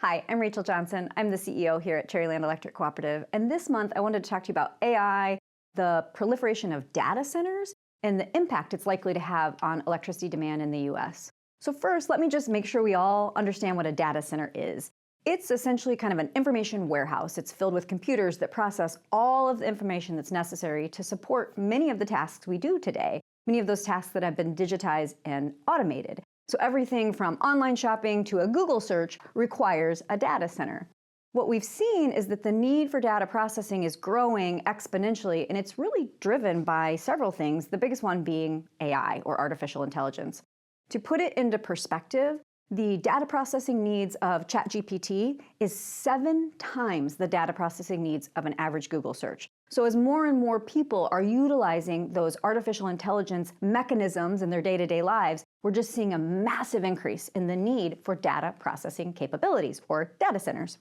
Hi, I'm Rachel Johnson. I'm the CEO here at Cherryland Electric Cooperative. And this month, I wanted to talk to you about AI, the proliferation of data centers, and the impact it's likely to have on electricity demand in the US. So first, let me just make sure we all understand what a data center is. It's essentially kind of an information warehouse. It's filled with computers that process all of the information that's necessary to support many of the tasks we do today, many of those tasks that have been digitized and automated. So everything from online shopping to a Google search requires a data center. What we've seen is that the need for data processing is growing exponentially, and it's really driven by several things, the biggest one being AI, or artificial intelligence. To put it into perspective, the data processing needs of ChatGPT is 7 times the data processing needs of an average Google search. So as more and more people are utilizing those artificial intelligence mechanisms in their day-to-day lives, we're just seeing a massive increase in the need for data processing capabilities, or data centers.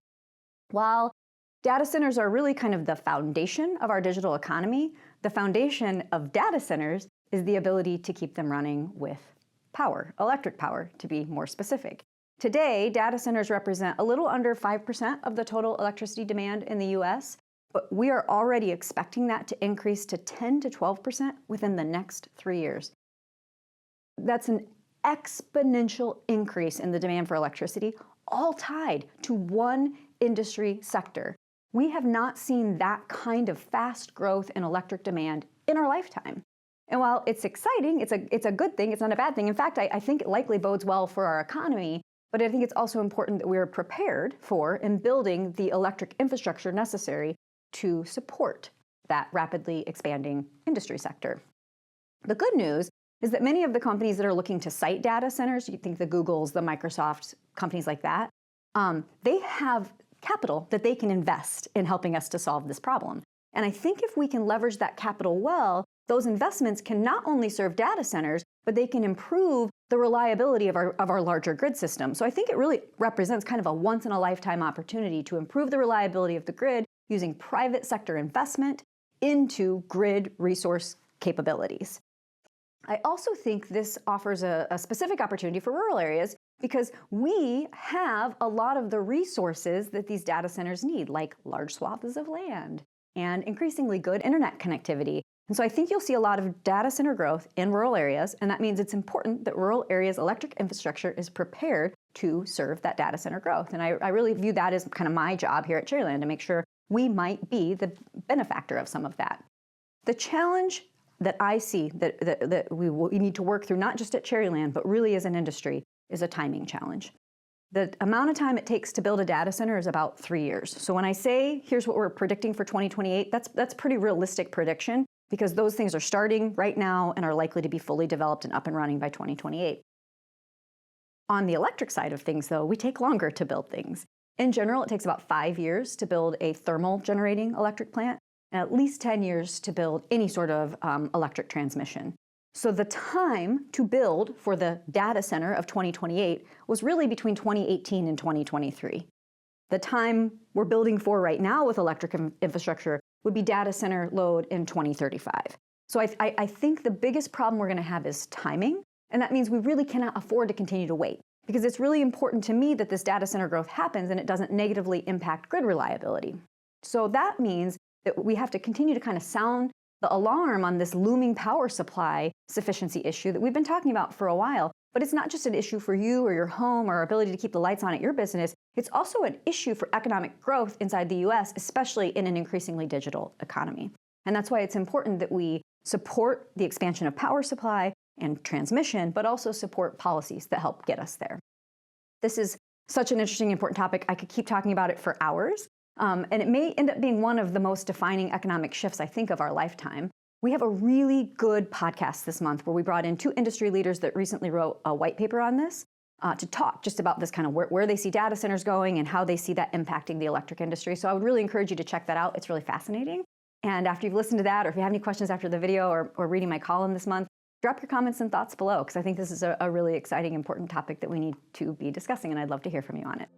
While data centers are really kind of the foundation of our digital economy, the foundation of data centers is the ability to keep them running with power, electric power, to be more specific. Today, data centers represent a little under 5% of the total electricity demand in the US, but we are already expecting that to increase to 10 to 12% within the next 3 years. That's an exponential increase in the demand for electricity, all tied to one industry sector. We have not seen that kind of fast growth in electric demand in our lifetime. And while it's exciting, it's a good thing, it's not a bad thing. In fact, I think it likely bodes well for our economy, but I think it's also important that we're prepared for and building the electric infrastructure necessary to support that rapidly expanding industry sector. The good news is that many of the companies that are looking to site data centers, you think the Googles, the Microsofts, companies like that, they have capital that they can invest in helping us to solve this problem. And I think if we can leverage that capital well, those investments can not only serve data centers, but they can improve the reliability of our larger grid system. So I think it really represents kind of a once-in-a-lifetime opportunity to improve the reliability of the grid using private sector investment into grid resource capabilities. I also think this offers a specific opportunity for rural areas because we have a lot of the resources that these data centers need, like large swaths of land and increasingly good internet connectivity. And so I think you'll see a lot of data center growth in rural areas, and that means it's important that rural areas' electric infrastructure is prepared to serve that data center growth. And I really view that as kind of my job here at Cherryland, to make sure we might be the benefactor of some of that. The challenge that I see that we need to work through, not just at Cherryland, but really as an industry, is a timing challenge. The amount of time it takes to build a data center is about 3 years. So when I say, here's what we're predicting for 2028, that's pretty realistic prediction, because those things are starting right now and are likely to be fully developed and up and running by 2028. On the electric side of things, though, we take longer to build things. In general, it takes about 5 years to build a thermal generating electric plant, and at least 10 years to build any sort of electric transmission. So the time to build for the data center of 2028 was really between 2018 and 2023. The time we're building for right now with electric infrastructure would be data center load in 2035. So I think the biggest problem we're going to have is timing, and that means we really cannot afford to continue to wait, because it's really important to me that this data center growth happens and it doesn't negatively impact grid reliability. So that means that we have to continue to kind of sound the alarm on this looming power supply sufficiency issue that we've been talking about for a while. But it's not just an issue for you or your home or our ability to keep the lights on at your business. It's also an issue for economic growth inside the US, especially in an increasingly digital economy. And that's why it's important that we support the expansion of power supply and transmission, but also support policies that help get us there. This is such an interesting, important topic. I could keep talking about it for hours. And it may end up being one of the most defining economic shifts, I think, of our lifetime. We have a really good podcast this month where we brought in 2 industry leaders that recently wrote a white paper on this to talk just about this kind of where they see data centers going and how they see that impacting the electric industry. So I would really encourage you to check that out. It's really fascinating. And after you've listened to that, or if you have any questions after the video or reading my column this month, drop your comments and thoughts below, because I think this is a really exciting, important topic that we need to be discussing, and I'd love to hear from you on it.